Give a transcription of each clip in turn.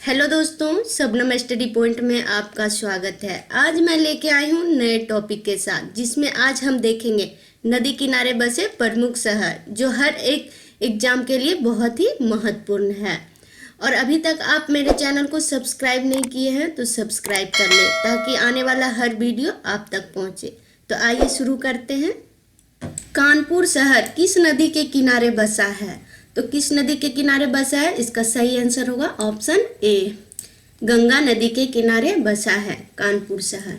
Hello दोस्तों, Shabnam study point में आपका स्वागत है। आज मैं लेके आई हूँ नए टॉपिक के साथ, जिसमें आज हम देखेंगे नदी किनारे बसे प्रमुख शहर, जो हर एक एग्जाम के लिए बहुत ही महत्वपूर्ण है। और अभी तक आप मेरे चैनल को सब्सक्राइब नहीं किए हैं तो सब्सक्राइब कर ले, ताकि आने वाला हर वीडियो आप तक पहुँचे। तो आइए शुरू करते हैं। कानपुर शहर किस नदी के किनारे बसा है? तो किस नदी के किनारे बसा है? इसका सही आंसर होगा ऑप्शन ए, गंगा नदी के किनारे बसा है कानपुर शहर।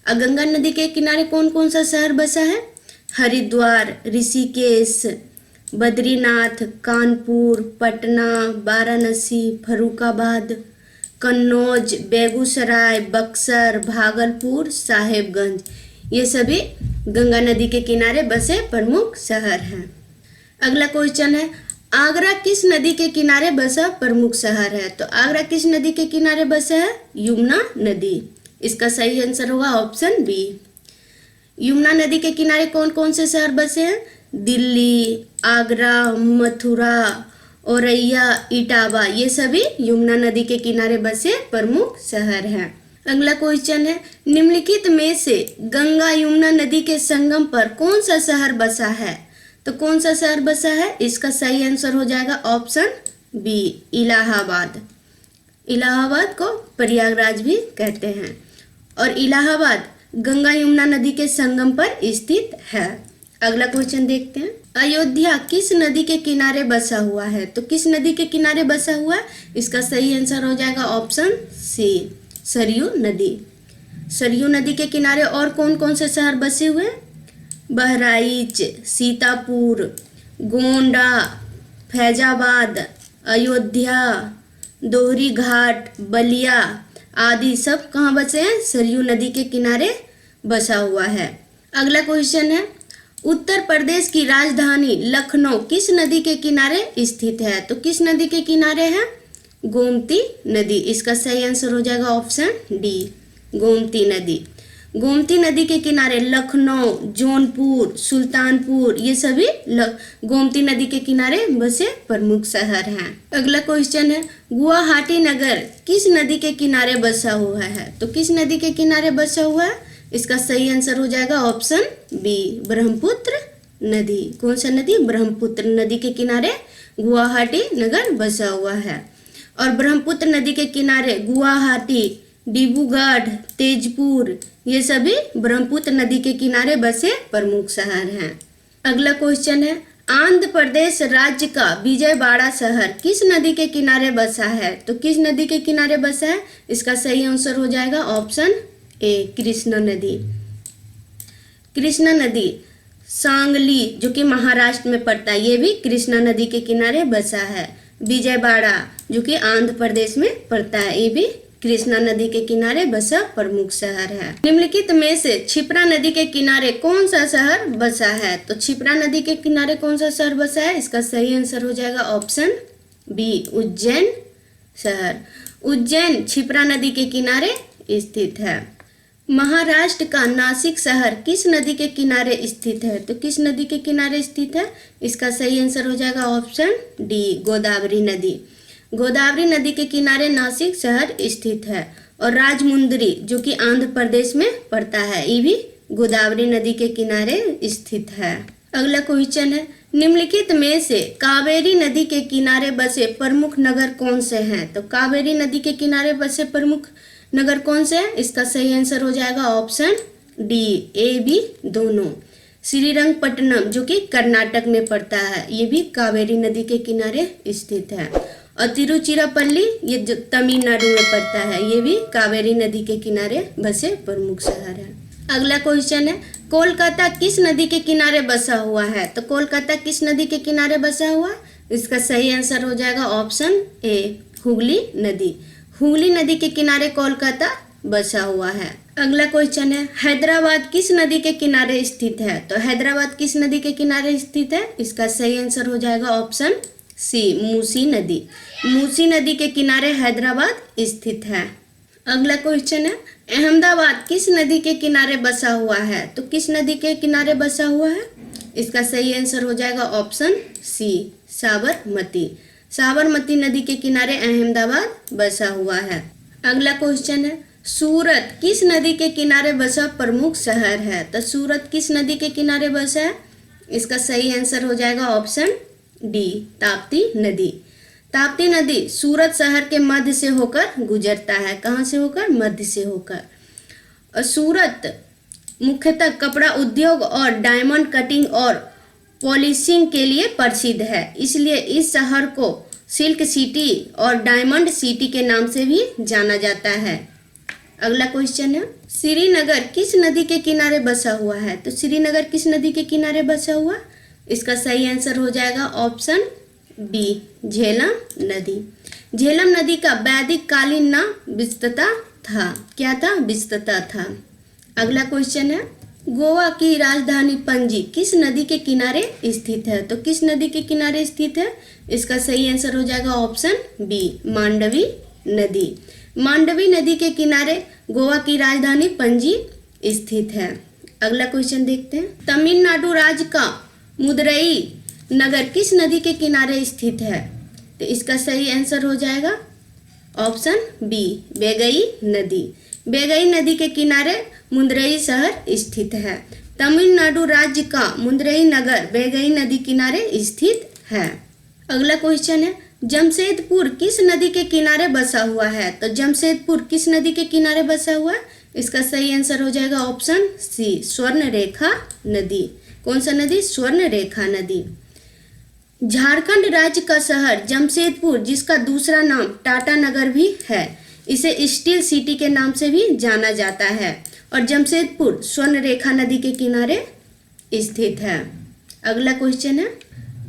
और गंगा नदी के किनारे कौन कौन सा शहर बसा है? हरिद्वार, ऋषिकेश, बद्रीनाथ, कानपुर, पटना, वाराणसी, फर्रुखाबाद, कन्नौज, बेगूसराय, बक्सर, भागलपुर, साहेबगंज, ये सभी गंगा नदी के किनारे बसे प्रमुख शहर हैं। अगला क्वेश्चन है, आगरा किस नदी के किनारे बसा प्रमुख शहर है? तो आगरा किस नदी के किनारे बसा है? यमुना नदी। इसका सही आंसर होगा ऑप्शन बी। यमुना नदी के किनारे कौन कौन से शहर बसे हैं? दिल्ली, आगरा, मथुरा, औरैया, इटावा, ये सभी यमुना नदी के किनारे बसे प्रमुख शहर हैं। अगला क्वेश्चन है, निम्नलिखित में से गंगा यमुना नदी के संगम पर कौन सा शहर बसा है? तो कौन सा शहर बसा है? इसका सही आंसर हो जाएगा ऑप्शन बी, इलाहाबाद। इलाहाबाद को प्रयागराज भी कहते हैं, और इलाहाबाद गंगा यमुना नदी के संगम पर स्थित है। अगला क्वेश्चन देखते हैं, अयोध्या किस नदी के किनारे बसा हुआ है? तो किस नदी के किनारे बसा हुआ है? इसका सही आंसर हो जाएगा ऑप्शन सी, सरयू नदी। सरयू नदी के किनारे और कौन कौन से शहर बसे हुए हैं? बहराइच, सीतापुर, गोंडा, फैजाबाद, अयोध्या, दोहरी घाट, बलिया आदि सब कहाँ बसे हैं? सरयू नदी के किनारे बसा हुआ है। अगला क्वेश्चन है, उत्तर प्रदेश की राजधानी लखनऊ किस नदी के किनारे स्थित है? तो किस नदी के किनारे है? गोमती नदी। इसका सही आंसर हो जाएगा ऑप्शन डी, गोमती नदी। गोमती नदी के किनारे लखनऊ, जौनपुर, सुल्तानपुर, ये सभी गोमती नदी के किनारे बसे प्रमुख शहर हैं। अगला क्वेश्चन है, गुवाहाटी नगर किस नदी के किनारे बसा हुआ है? तो किस नदी के किनारे बसा हुआ है? इसका सही आंसर हो जाएगा ऑप्शन बी, ब्रह्मपुत्र नदी। कौन सा नदी? ब्रह्मपुत्र नदी के किनारे गुवाहाटी नगर बसा हुआ है। और ब्रह्मपुत्र नदी के किनारे गुवाहाटी, डिब्रूगढ़, तेजपुर, ये सभी ब्रह्मपुत्र नदी के किनारे बसे प्रमुख शहर हैं। अगला क्वेश्चन है, आंध्र प्रदेश राज्य का विजयवाड़ा शहर किस नदी के किनारे बसा है? तो किस नदी के किनारे बसा है? इसका सही आंसर हो जाएगा ऑप्शन ए, कृष्णा नदी। कृष्णा नदी सांगली, जो कि महाराष्ट्र में पड़ता है, ये भी कृष्णा नदी के किनारे बसा है। विजयवाड़ा, जो कि आंध्र प्रदेश में पड़ता है, ये भी कृष्णा नदी के किनारे बसा प्रमुख शहर है। निम्नलिखित में से क्षिप्रा नदी के किनारे कौन सा शहर बसा है? तो क्षिप्रा नदी के किनारे कौन सा शहर बसा है? इसका सही आंसर हो जाएगा ऑप्शन बी, उज्जैन शहर। उज्जैन क्षिप्रा नदी के किनारे स्थित है। महाराष्ट्र का नासिक शहर किस नदी के किनारे स्थित है? तो किस नदी के किनारे स्थित है? इसका सही आंसर हो जाएगा ऑप्शन डी, गोदावरी नदी। गोदावरी नदी के किनारे नासिक शहर स्थित है। और राजमुंद्री, जो कि आंध्र प्रदेश में पड़ता है, ये भी गोदावरी नदी के किनारे स्थित है। अगला क्वेश्चन है, निम्नलिखित में से कावेरी नदी के किनारे बसे प्रमुख नगर कौन से हैं? तो कावेरी नदी के किनारे बसे प्रमुख नगर कौन से हैं? इसका सही आंसर हो जाएगा ऑप्शन डी, ए बी दोनों। श्रीरंगपट्टनम, जो कि कर्नाटक में पड़ता है, ये भी कावेरी नदी के किनारे स्थित है। और तिरुचिरापल्ली, ये जो तमिलनाडु में पड़ता है, ये भी कावेरी नदी के किनारे बसे प्रमुख शहर है। अगला क्वेश्चन है, कोलकाता किस नदी के किनारे बसा हुआ है? तो कोलकाता किस नदी के किनारे बसा हुआ है? इसका सही आंसर हो जाएगा ऑप्शन ए, हुगली नदी। हुगली नदी के किनारे कोलकाता बसा हुआ है। अगला क्वेश्चन है, हैदराबाद किस नदी के किनारे स्थित है? तो हैदराबाद किस नदी के किनारे स्थित है? इसका सही आंसर हो जाएगा ऑप्शन सी, मूसी नदी। मूसी नदी के किनारे हैदराबाद स्थित है। अगला क्वेश्चन है, अहमदाबाद किस नदी के किनारे बसा हुआ है? तो किस नदी के किनारे बसा हुआ है? इसका सही आंसर हो जाएगा ऑप्शन सी, साबरमती। साबरमती नदी के किनारे अहमदाबाद बसा हुआ है। अगला क्वेश्चन है, सूरत किस नदी के किनारे बसा प्रमुख शहर है? तो सूरत किस नदी के किनारे बसा है? इसका सही आंसर हो जाएगा ऑप्शन डी, ताप्ती नदी। ताप्ती नदी सूरत शहर के मध्य से होकर गुजरता है। कहाँ से होकर? मध्य से होकर। और सूरत मुख्यतः कपड़ा उद्योग और डायमंड कटिंग और पॉलिशिंग के लिए प्रसिद्ध है, इसलिए इस शहर को सिल्क सिटी और डायमंड सिटी के नाम से भी जाना जाता है। अगला क्वेश्चन है, श्रीनगर किस नदी के किनारे बसा हुआ है? तो श्रीनगर किस नदी के किनारे बसा हुआ? इसका सही आंसर हो जाएगा ऑप्शन बी, झेलम नदी। झेलम नदी का वैदिक कालीन नाम विस्तता था। क्या था? विस्तता था। अगला क्वेश्चन है, गोवा की राजधानी पणजी किस नदी के किनारे स्थित है? तो किस नदी के किनारे स्थित है? इसका सही आंसर हो जाएगा ऑप्शन बी, मांडवी नदी। मांडवी नदी के किनारे गोवा की राजधानी पणजी स्थित है। अगला क्वेश्चन देखते हैं, तमिलनाडु राज्य का मदुरई नगर किस नदी के किनारे स्थित है? तो इसका सही आंसर हो जाएगा ऑप्शन बी, वेगई नदी। वेगई नदी के किनारे मदुरई शहर स्थित है। तमिलनाडु राज्य का मदुरई नगर वेगई नदी किनारे स्थित है। अगला क्वेश्चन है, जमशेदपुर किस नदी के किनारे बसा हुआ है? तो जमशेदपुर किस नदी के किनारे बसा हुआ है? इसका सही आंसर हो जाएगा ऑप्शन सी, स्वर्णरेखा नदी। कौन सा नदी? स्वर्णरेखा नदी। झारखंड राज्य का शहर जमशेदपुर, जिसका दूसरा नाम टाटा नगर भी है, इसे स्टील सिटी के नाम से भी जाना जाता है और जमशेदपुर स्वर्णरेखा नदी के किनारे स्थित है। अगला क्वेश्चन है,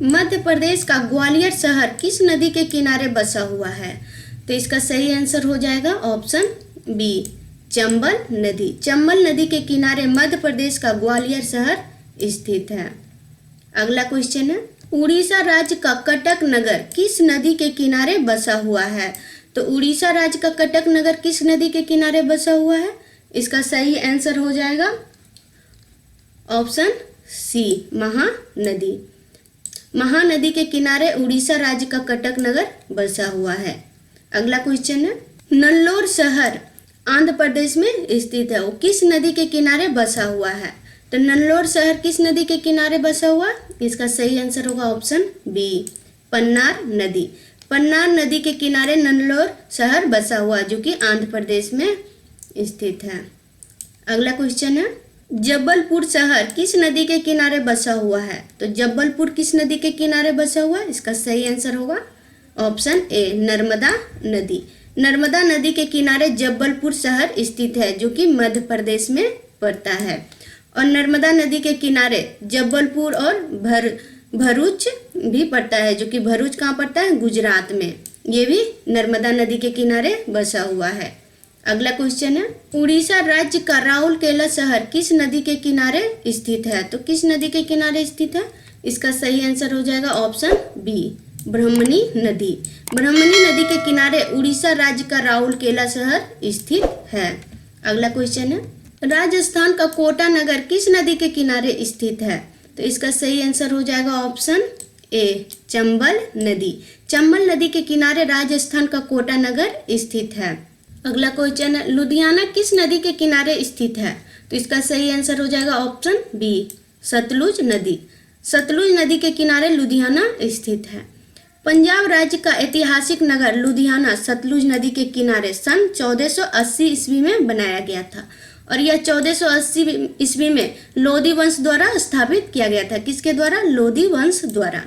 मध्य प्रदेश का ग्वालियर शहर किस नदी के किनारे बसा हुआ है? तो इसका सही आंसर हो जाएगा ऑप्शन बी, चंबल नदी। चंबल नदी के किनारे मध्य प्रदेश का ग्वालियर शहर स्थित है। अगला क्वेश्चन है, उड़ीसा राज्य का कटक नगर किस नदी के किनारे बसा हुआ है? तो उड़ीसा राज्य का कटक नगर किस नदी के किनारे बसा हुआ है? इसका सही आंसर हो जाएगा ऑप्शन सी, महानदी। महानदी के किनारे उड़ीसा राज्य का कटक नगर बसा हुआ है। अगला क्वेश्चन है, नल्लोर शहर आंध्र प्रदेश में स्थित है, वो किस नदी के किनारे बसा हुआ है? तो नल्लोर शहर किस नदी के किनारे बसा हुआ? इसका सही आंसर होगा ऑप्शन बी, पन्नार नदी। पन्नार नदी के किनारे नल्लोर शहर बसा हुआ जो कि आंध्र प्रदेश में स्थित है। अगला क्वेश्चन है, जबलपुर शहर किस नदी के किनारे बसा हुआ है? तो जबलपुर किस नदी के किनारे बसा हुआ है? इसका सही आंसर होगा ऑप्शन ए, नर्मदा नदी। नर्मदा नदी के किनारे जबलपुर शहर स्थित है जो कि मध्य प्रदेश में पड़ता है और नर्मदा नदी के किनारे जबलपुर और भरूच भी पड़ता है जो कि भरूच कहाँ पड़ता है? गुजरात में। ये भी नर्मदा नदी के किनारे बसा हुआ है। अगला क्वेश्चन है, उड़ीसा राज्य का राउरकेला शहर किस नदी के किनारे स्थित है? तो किस नदी के किनारे स्थित है? इसका सही आंसर हो जाएगा ऑप्शन बी, ब्रह्मणी नदी। ब्रह्मणी नदी के किनारे उड़ीसा राज्य का राउरकेला शहर स्थित है। अगला क्वेश्चन है, राजस्थान का कोटा नगर किस नदी के किनारे स्थित है? तो इसका सही आंसर हो जाएगा ऑप्शन ए, चंबल नदी। चंबल नदी के किनारे राजस्थान का कोटा नगर स्थित है। अगला क्वेश्चन है, लुधियाना किस नदी के किनारे स्थित है? तो इसका सही आंसर हो जाएगा ऑप्शन बी, सतलुज नदी। सतलुज नदी के किनारे लुधियाना स्थित है। पंजाब राज्य का ऐतिहासिक नगर लुधियाना सतलुज नदी के किनारे सन 1480 ईस्वी में बनाया गया था और यह 1480 ईस्वी में लोधी वंश द्वारा स्थापित किया गया था। किसके द्वारा? लोधी वंश द्वारा।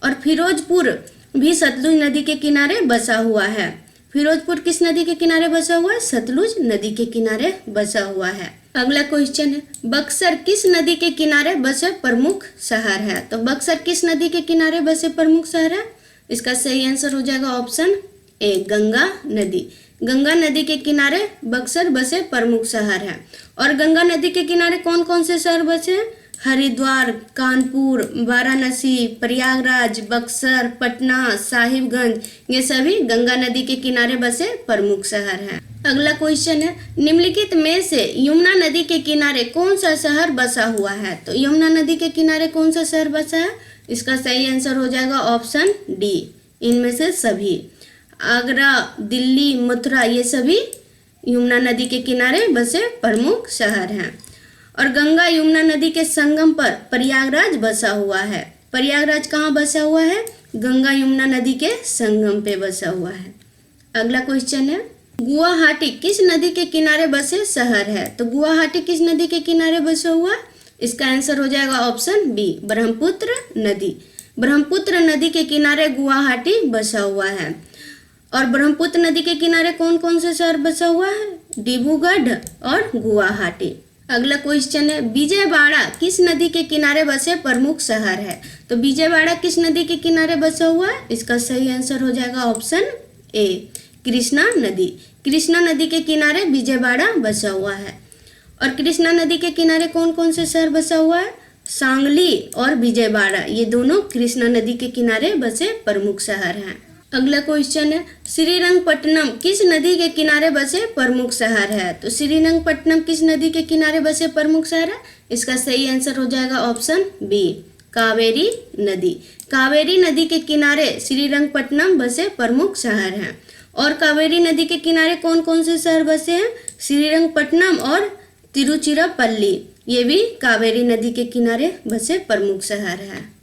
और फिरोजपुर भी सतलुज नदी के किनारे बसा हुआ है। फिरोजपुर किस नदी के किनारे बसा हुआ है? सतलुज नदी के किनारे बसा हुआ है। अगला क्वेश्चन है, बक्सर किस नदी के किनारे बसे प्रमुख शहर है? तो बक्सर किस नदी के किनारे बसे प्रमुख शहर है? इसका सही आंसर हो जाएगा ऑप्शन ए, गंगा नदी। गंगा नदी के किनारे बक्सर बसे प्रमुख शहर है। और गंगा नदी के किनारे कौन कौन से शहर बसे हैं? हरिद्वार, कानपुर, वाराणसी, प्रयागराज, बक्सर, पटना, साहिबगंज, ये सभी गंगा नदी के किनारे बसे प्रमुख शहर हैं। अगला क्वेश्चन है, निम्नलिखित में से यमुना नदी के किनारे कौन सा शहर बसा हुआ है? तो यमुना नदी के किनारे कौन सा शहर बसा है? इसका सही आंसर हो जाएगा ऑप्शन डी, इनमें से सभी। आगरा, दिल्ली, मथुरा ये सभी यमुना नदी के किनारे बसे प्रमुख शहर हैं। और गंगा यमुना नदी के संगम पर प्रयागराज बसा हुआ है। प्रयागराज कहाँ बसा हुआ है? गंगा यमुना नदी के संगम पे बसा हुआ है। अगला क्वेश्चन है, गुवाहाटी किस नदी के किनारे बसे शहर है? तो गुवाहाटी किस नदी के किनारे बसा हुआ? इसका आंसर हो जाएगा ऑप्शन बी, ब्रह्मपुत्र नदी। ब्रह्मपुत्र नदी के किनारे गुवाहाटी बसा हुआ है। और ब्रह्मपुत्र नदी के किनारे कौन कौन से शहर बसा हुआ है? डिब्रूगढ़ और गुवाहाटी। अगला क्वेश्चन है, विजयवाड़ा किस नदी के किनारे बसे प्रमुख शहर है? तो विजयवाड़ा किस नदी के किनारे बसा हुआ है? इसका सही आंसर हो जाएगा ऑप्शन ए, कृष्णा नदी। कृष्णा नदी के किनारे विजयवाड़ा बसा हुआ है। और कृष्णा नदी के किनारे कौन कौन से शहर बसा हुआ है? सांगली और विजयवाड़ा, ये दोनों कृष्णा नदी के किनारे बसे प्रमुख शहर हैं। अगला क्वेश्चन है, श्रीरंगपट्टनम किस नदी के किनारे बसे प्रमुख शहर है? तो श्रीरंगपट्टनम किस नदी के किनारे बसे प्रमुख शहर है? इसका सही आंसर हो जाएगा ऑप्शन बी, कावेरी नदी। कावेरी नदी के किनारे श्रीरंगपट्टनम बसे प्रमुख शहर हैं। और कावेरी नदी के किनारे कौन कौन से शहर बसे हैं? श्रीरंगपट्टनम और तिरुचिरापल्ली, ये भी कावेरी नदी के किनारे बसे प्रमुख शहर हैं।